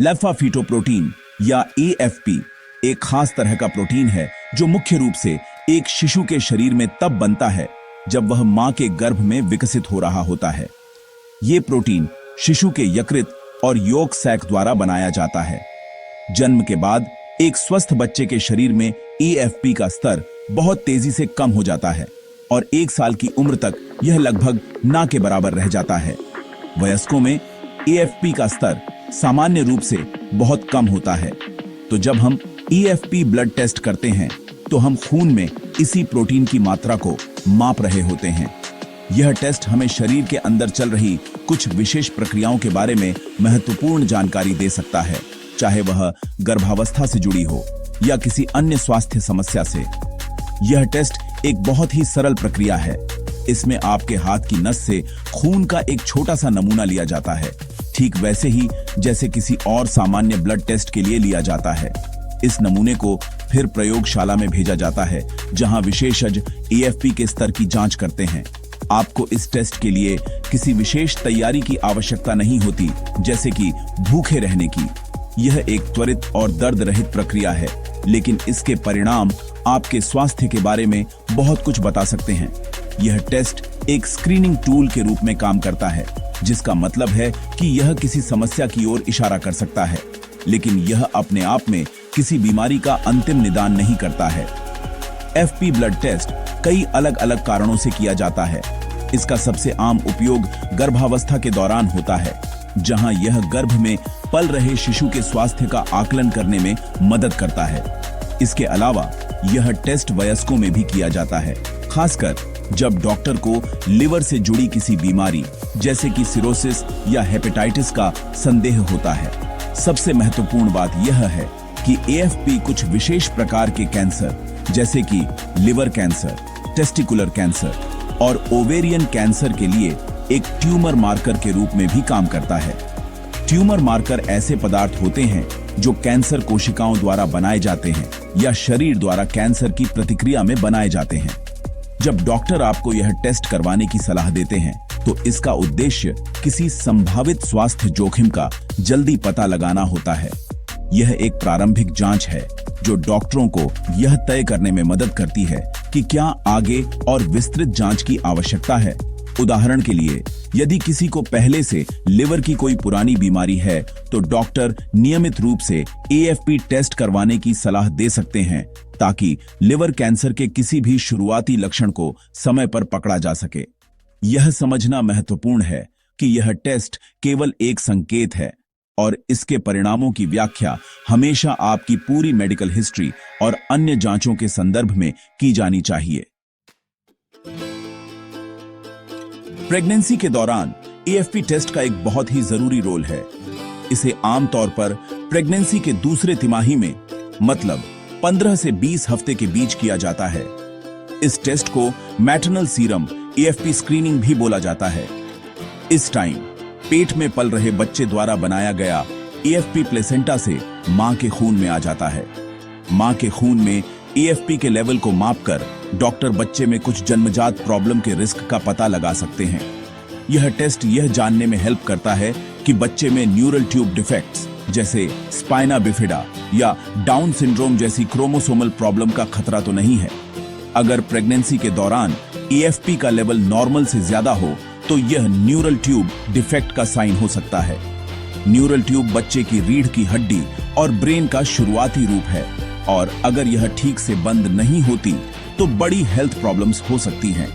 लेफाफिटोप्रोटीन या AFP एक खास तरह का प्रोटीन है जो मुख्य रूप से एक शिशु के शरीर में तब बनता है जब वह मां के गर्भ में विकसित हो रहा होता है। ये प्रोटीन शिशु के यकृत और यॉर्क सैक द्वारा बनाया जाता है। जन्म के बाद एक स्वस्थ बच्चे के शरीर में AFP का स्तर बहुत तेजी से कम हो जाता है और 1 साल की उम्र तक यह लगभग ना के बराबर रह जाता है। वयस्कों में AFP का स्तर सामान्य रूप से बहुत कम होता है। तो जब हम AFP ब्लड टेस्ट करते हैं तो हम खून में इसी प्रोटीन की मात्रा को माप रहे होते हैं। यह टेस्ट हमें शरीर के अंदर चल रही कुछ विशेष प्रक्रियाओं के बारे में महत्वपूर्ण जानकारी दे सकता है, चाहे वह गर्भावस्था से जुड़ी हो या किसी अन्य स्वास्थ्य समस्या से। यह टेस्ट एक बहुत ही सरल प्रक्रिया है। इसमें आपके हाथ की नस से खून का एक छोटा सा नमूना लिया जाता है, ठीक वैसे ही जैसे किसी और सामान्य ब्लड टेस्ट के लिए लिया जाता है। इस नमूने को फिर प्रयोगशाला में भेजा जाता है, जहां विशेषज्ञ AFP के स्तर की जांच करते हैं। आपको इस टेस्ट के लिए किसी विशेष तैयारी की आवश्यकता नहीं होती, जैसे कि भूखे रहने की। यह एक त्वरित और दर्द रहित प्रक्रिया है, लेकिन इसके परिणाम आपके स्वास्थ्य के बारे में बहुत कुछ बता सकते हैं। यह टेस्ट एक स्क्रीनिंग टूल के रूप में काम करता है, जिसका मतलब है कि यह किसी समस्या की ओर इशारा कर सकता है, लेकिन यह अपने आप में किसी बीमारी का अंतिम निदान नहीं करता है। FP ब्लड टेस्ट कई अलग अलग कारणों से किया जाता है। इसका सबसे आम उपयोग गर्भावस्था के दौरान होता है, जहां यह गर्भ में पल रहे शिशु के स्वास्थ्य का आकलन करने में मदद करता है। इसके अलावा यह टेस्ट वयस्कों में भी किया जाता है, खासकर जब डॉक्टर को लिवर से जुड़ी किसी बीमारी जैसे कि सिरोसिस या हेपेटाइटिस का संदेह होता है। सबसे महत्वपूर्ण बात यह है कि AFP कुछ विशेष प्रकार के कैंसर जैसे कि लिवर कैंसर, टेस्टिकुलर कैंसर और ओवेरियन कैंसर के लिए एक ट्यूमर मार्कर के रूप में भी काम करता है। ट्यूमर मार्कर ऐसे पदार्थ होते हैं जो कैंसर कोशिकाओं द्वारा बनाए जाते हैं या शरीर द्वारा कैंसर की प्रतिक्रिया में बनाए जाते हैं। जब डॉक्टर आपको यह टेस्ट करवाने की सलाह देते हैं, तो इसका उद्देश्य किसी संभावित स्वास्थ्य जोखिम का जल्दी पता लगाना होता है। यह एक प्रारंभिक जांच है जो डॉक्टरों को यह तय करने में मदद करती है कि क्या आगे और विस्तृत जांच की आवश्यकता है। उदाहरण के लिए, यदि किसी को पहले से लिवर की कोई पुरानी बीमारी है, तो डॉक्टर नियमित रूप से AFP टेस्ट करवाने की सलाह दे सकते हैं, ताकि लिवर कैंसर के किसी भी शुरुआती लक्षण को समय पर पकड़ा जा सके। यह समझना महत्वपूर्ण है कि यह टेस्ट केवल एक संकेत है और इसके परिणामों की व्याख्या हमेशा आपकी पूरी मेडिकल हिस्ट्री और अन्य जांचों के संदर्भ में की जानी चाहिए। प्रेगनेंसी के दौरान AFP टेस्ट का एक बहुत ही जरूरी रोल है। इसे आमतौर पर प्रेगनेंसी के दूसरे तिमाही में, मतलब 15 से 20 हफ्ते के बीच किया जाता है। इस टेस्ट को मैटरनल सीरम AFP स्क्रीनिंग भी बोला जाता है। इस टाइम पेट में पल रहे बच्चे द्वारा बनाया गया AFP प्लेसेंटा से मां के खून में आ जाता है। मां के खून में AFP के लेवल को मापकर डॉक्टर बच्चे में कुछ जन्मजात प्रॉब्लम के रिस्क का पता लगा सकते हैं। यह टेस्ट यह जानने में हेल्प करता है कि बच्चे में न्यूरल ट्यूब डिफेक्ट्स जैसे स्पाइना बिफिडा या डाउन सिंड्रोम जैसी क्रोमोसोमल प्रॉब्लम का खतरा तो नहीं है। अगर प्रेगनेंसी के दौरान AFP का लेवल नॉर्मल से ज्यादा हो, तो यह न्यूरल ट्यूब डिफेक्ट का साइन हो सकता है। न्यूरल ट्यूब बच्चे की रीढ़ की हड्डी और ब्रेन का शुरुआती रूप है, और अगर यह ठीक से बंद नहीं होती तो बड़ी हेल्थ प्रॉब्लम्स हो सकती हैं।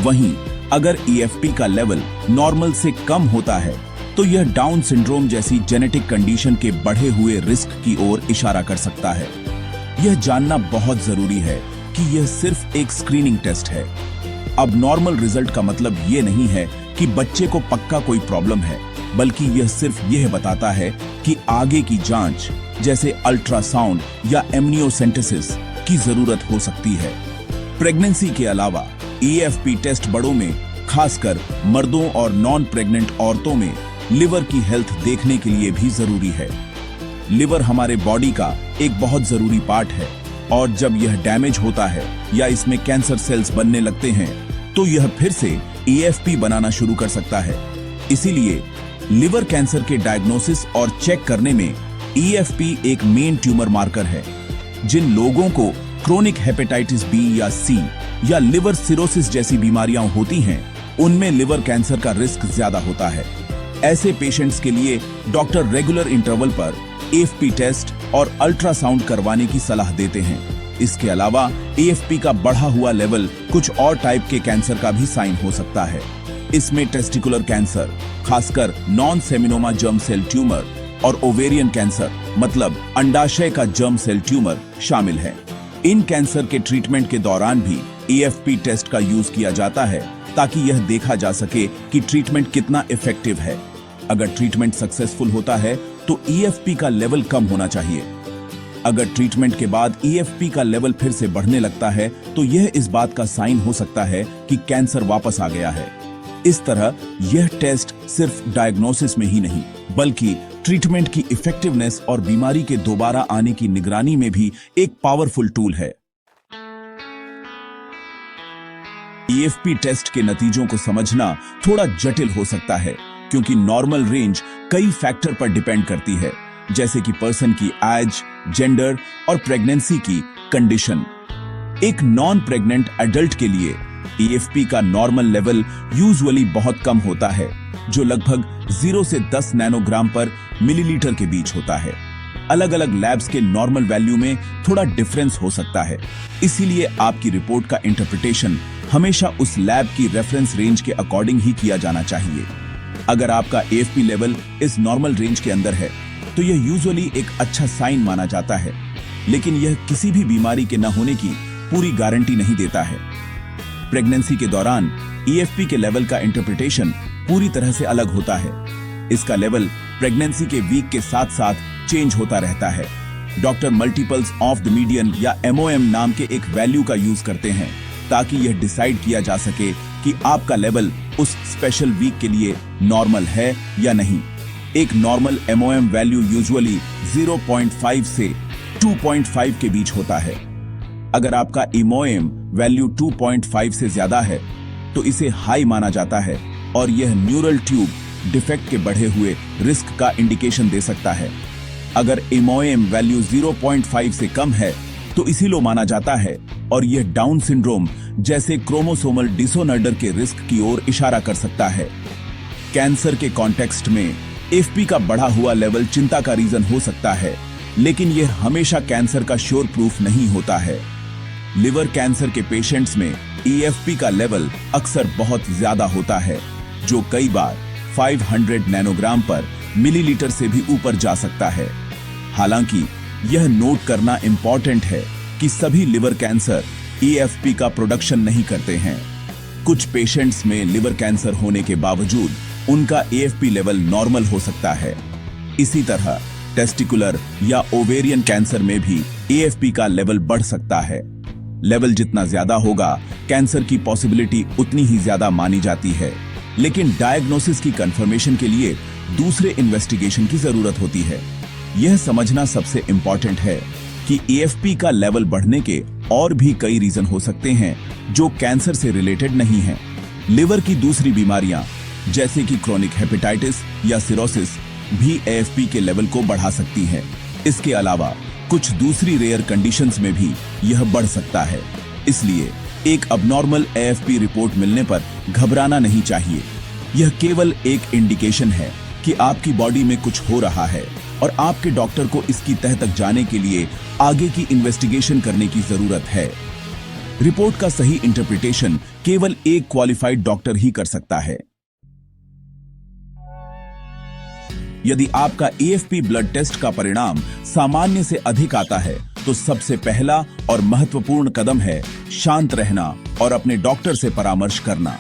वहीं अगर AFP का लेवल नॉर्मल से कम होता है, तो यह डाउन सिंड्रोम जैसी जेनेटिक कंडीशन के बढ़े हुए रिस्क की ओर इशारा कर सकता है। यह जानना बहुत जरूरी है कि यह सिर्फ एक स्क्रीनिंग टेस्ट है। अब नॉर्मल रिजल्ट का मतलब यह नहीं है कि बच्चे को पक्का कोई प्रॉब्लम है, बल्कि यह सिर्फ यह बताता है कि आगे की जांच जैसे अल्ट्रासाउंड या एमनियोसेंटेसिस की जरूरत हो सकती है। प्रेगनेंसी के अलावा AFP टेस्ट बड़ों में, खासकर मर्दों और नॉन प्रेग्नेंट औरतों में लिवर की हेल्थ देखने के लिए भी जरूरी है। लिवर हमारे बॉडी का एक बहुत जरूरी पार्ट है, और जब यह डैमेज होता है या इसमें कैंसर सेल्स बनने लगते हैं, तो यह फिर से AFP बनाना शुरू कर सकता है। इसीलिए लिवर कैंसर के डायग्नोसिस और चेक करने में EFP एक मेन ट्यूमर मार्कर है। जिन लोगों को क्रोनिक हेपेटाइटिस बी या सी या लिवर सिरोसिस जैसी बीमारियां होती हैं, उनमें लिवर कैंसर का रिस्क ज्यादा होता है। ऐसे पेशेंट्स के लिए डॉक्टर रेगुलर इंटरवल पर AFP टेस्ट और अल्ट्रासाउंड करवाने की सलाह देते हैं। इसके अलावा AFP का बढ़ा हुआ लेवल कुछ और टाइप के कैंसर का भी साइन हो सकता है। इसमें टेस्टिकुलर कैंसर, खासकर non seminoma germ cell tumour, और ओवेरियन कैंसर मतलब अंडाशय का जर्म सेल ट्यूमर शामिल है। इन कैंसर के ट्रीटमेंट के दौरान भी AFP टेस्ट का यूज किया जाता है ताकि यह देखा जा सके कि ट्रीटमेंट कितना इफेक्टिव है। अगर ट्रीटमेंट सक्सेसफुल होता है तो EFP का लेवल कम होना चाहिए। अगर ट्रीटमेंट के बाद EFP का लेवल फिर से बढ़ने लगता है तो यह इस बात का साइन हो सकता है कि कैंसर वापस आ गया है। इस तरह यह टेस्ट सिर्फ डायग्नोसिस में ही नहीं बल्कि ट्रीटमेंट की इफेक्टिवनेस और बीमारी के दोबारा आने की निगरानी में भी एक पावरफुल टूल है। EFP टेस्ट के नतीजों को समझना थोड़ा जटिल हो सकता है क्योंकि नॉर्मल रेंज कई फैक्टर पर डिपेंड करती है, जैसे कि पर्सन की एज, जेंडर और प्रेगनेंसी की कंडीशन। एक नॉन प्रेग्नेंट एडल्ट के लिए EFP का नॉर्मल लेवल यूजुअली बहुत कम होता है, जो लगभग 0 से 10 नैनोग्राम पर मिलीलीटर के बीच होता है। अलग अलग लैब्स के नॉर्मल वैल्यू में थोड़ा डिफरेंस हो सकता है, इसीलिए आपकी रिपोर्ट का इंटरप्रिटेशन हमेशा उस लैब की रेफरेंस रेंज के अकॉर्डिंग ही किया जाना चाहिए। अगर आपका AFP लेवल इस नॉर्मल रेंज के अंदर है तो यह यूजुअली एक अच्छा साइन माना जाता है, लेकिन यह किसी भी बीमारी के न होने की पूरी गारंटी नहीं देता है। प्रेगनेंसी के दौरान EFP के लेवल का इंटरप्रिटेशन पूरी तरह से अलग होता है। इसका लेवल प्रेगनेंसी के वीक के साथ साथ चेंज होता रहता है। Doctor multiples of the median या MOM नाम के एक वैल्यू का यूज करते हैं ताकि यह डिसाइड किया जा सके कि आपका लेवल उस स्पेशल वीक के लिए नॉर्मल है या नहीं। एक नॉर्मल MOM वैल्यू यूजुअली 0.5 से 2.5 के बीच होता है। अगर आपका MOM वैल्यू 2.5 से ज्यादा है तो इसे हाई माना जाता है और यह न्यूरल ट्यूब डिफेक्ट के बढ़े हुए रिस्क का इंडिकेशन दे सकता है। अगर MOM वैल्यू 0.5 से कम है तो इसी लो माना जाता है और यह डाउन सिंड्रोम जैसे क्रोमोसोमल डिसऑर्डर के रिस्क की ओर इशारा कर सकता है। कैंसर के कॉन्टेक्स्ट में AFP का बढ़ा हुआ लेवल चिंता का रीजन हो सकता है, लेकिन यह हमेशा कैंसर का श्योर प्रूफ नहीं होता है। लिवर कैंसर के पेशेंट्स में EFP का लेवल अक्सर बहुत ज्यादा होता है, जो कई बार 500 नैनोग्राम पर मिलीलीटर से भी ऊपर जा सकता है। हालांकि यह नोट करना इंपॉर्टेंट है कि सभी लिवर कैंसर EFP का प्रोडक्शन नहीं करते हैं। कुछ पेशेंट्स में लिवर कैंसर होने के बावजूद उनका AFP लेवल नॉर्मल हो सकता है। इसी तरह टेस्टिकुलर या ओवेरियन कैंसर में भी AFP का लेवल बढ़ सकता है। लेवल जितना ज्यादा होगा, कैंसर की पॉसिबिलिटी उतनी ही ज्यादा मानी जाती है, लेकिन डायग्नोसिस की कंफर्मेशन के लिए दूसरे इन्वेस्टिगेशन की जरूरत होती है। यह समझना सबसे इंपॉर्टेंट है कि AFP का लेवल बढ़ने के और भी कई रीजन हो सकते हैं जो कैंसर से रिलेटेड नहीं हैं। लिवर की दूसरी बीमारियां जैसे कि क्रोनिक हेपेटाइटिस या सिरोसिस भी AFP के लेवल को बढ़ा सकती हैं। इसके अलावा कुछ दूसरी रेयर कंडीशंस में भी यह बढ़ सकता है। इसलिए एक अबनॉर्मल AFP रिपोर्ट मिलने पर घबराना नहीं चाहिए। यह केवल एक इंडिकेशन है कि आपकी बॉडी में कुछ हो रहा है और आपके डॉक्टर को इसकी तह तक जाने के लिए आगे की इन्वेस्टिगेशन करने की जरूरत है। रिपोर्ट का सही इंटरप्रिटेशन केवल एक क्वालिफाइड डॉक्टर ही कर सकता है। यदि आपका AFP ब्लड टेस्ट का परिणाम सामान्य से अधिक आता है तो सबसे पहला और महत्वपूर्ण कदम है शांत रहना और अपने डॉक्टर से परामर्श करना।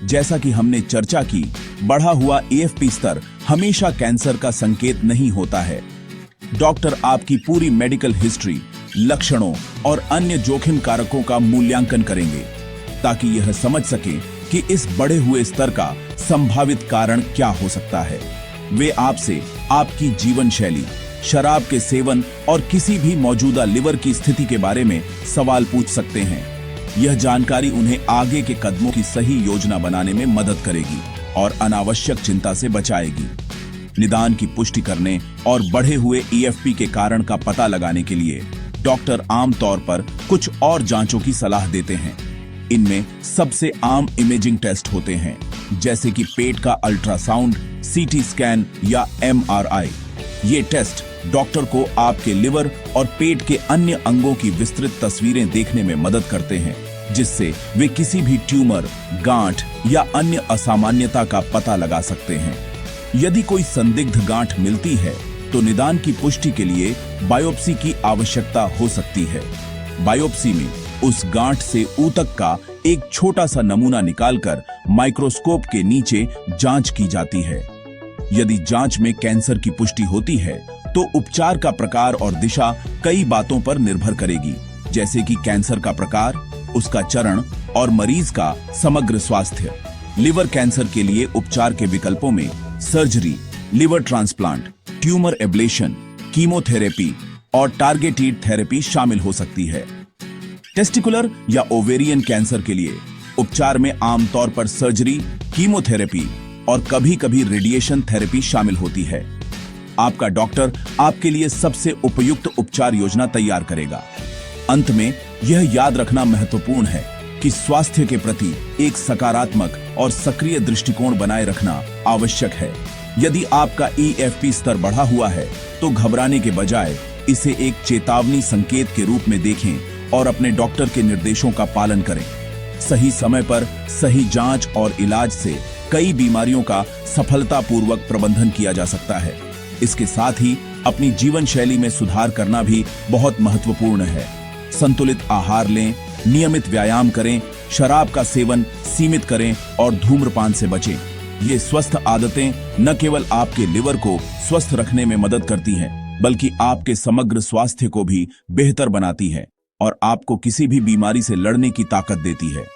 जैसा कि हमने चर्चा की, बढ़ा हुआ AFP स्तर हमेशा कैंसर का संकेत नहीं होता है। डॉक्टर आपकी पूरी मेडिकल हिस्ट्री, लक्षणों और अन्य जोखिम कारकों का मूल्यांकन करेंगे ताकि यह समझ सके कि इस बढ़े हुए स्तर का संभावित कारण क्या हो सकता है। वे आपसे आपकी जीवन शैली, शराब के सेवन और किसी भी मौजूदा लिवर की स्थिति के बारे में सवाल पूछ सकते हैं। यह जानकारी उन्हें आगे के कदमों की सही योजना बनाने में मदद करेगी। और अनावश्यक चिंता से बचाएगी। निदान की पुष्टि करने और बढ़े हुए ईएफपी के कारण का पता लगाने के लिए डॉक्टर आमतौर पर कुछ और जांचों की सलाह देते हैं। इनमें सबसे आम इमेजिंग टेस्ट होते हैं, जैसे कि पेट का अल्ट्रासाउंड, सीटी स्कैन या एमआरआई। ये टेस्ट डॉक्टर को आपके लिवर और पेट के अन्य अंगों की विस्तृत तस्वीरें देखने में मदद करते हैं, जिससे वे किसी भी ट्यूमर, गांठ या अन्य असामान्यता का पता लगा सकते हैं। यदि कोई संदिग्ध गांठ मिलती है तो निदान की पुष्टि के लिए बायोप्सी की आवश्यकता हो सकती है। बायोप्सी में उस गांठ से ऊतक का एक छोटा सा नमूना निकालकर माइक्रोस्कोप के नीचे जांच की जाती है। यदि जांच में कैंसर की पुष्टि होती है तो उपचार का प्रकार और दिशा कई बातों पर निर्भर करेगी, जैसे कि कैंसर का प्रकार, उसका चरण और मरीज का समग्र स्वास्थ्य। लिवर कैंसर के लिए उपचार के विकल्पों में surgery, liver transplant, tumour ablation, chemotherapy और टारगेटेड थेरेपी शामिल हो सकती है। टेस्टिकुलर या ओवेरियन कैंसर के लिए उपचार में आमतौर पर सर्जरी, कीमोथेरेपी और कभी-कभी रेडिएशन थेरेपी शामिल होती है। आपका डॉक्टर आपके लिए सबसे उपयुक्त उपचार योजना तैयार करेगा। अंत में यह याद रखना महत्वपूर्ण है कि स्वास्थ्य के प्रति एक सकारात्मक और सक्रिय दृष्टिकोण बनाए रखना आवश्यक है। यदि आपका ईएफपी स्तर बढ़ा हुआ है तो घबराने के बजाय इसे एक चेतावनी संकेत के रूप में देखें और अपने डॉक्टर के निर्देशों का पालन करें। सही समय पर सही जांच और इलाज से कई बीमारियों का सफलतापूर्वक प्रबंधन किया जा सकता है। इसके साथ ही अपनी जीवन शैली में सुधार करना भी बहुत महत्वपूर्ण है। संतुलित आहार लें, नियमित व्यायाम करें, शराब का सेवन सीमित करें और धूम्रपान से बचें। ये स्वस्थ आदतें न केवल आपके लिवर को स्वस्थ रखने में मदद करती हैं, बल्कि आपके समग्र स्वास्थ्य को भी बेहतर बनाती है और आपको किसी भी बीमारी से लड़ने की ताकत देती है।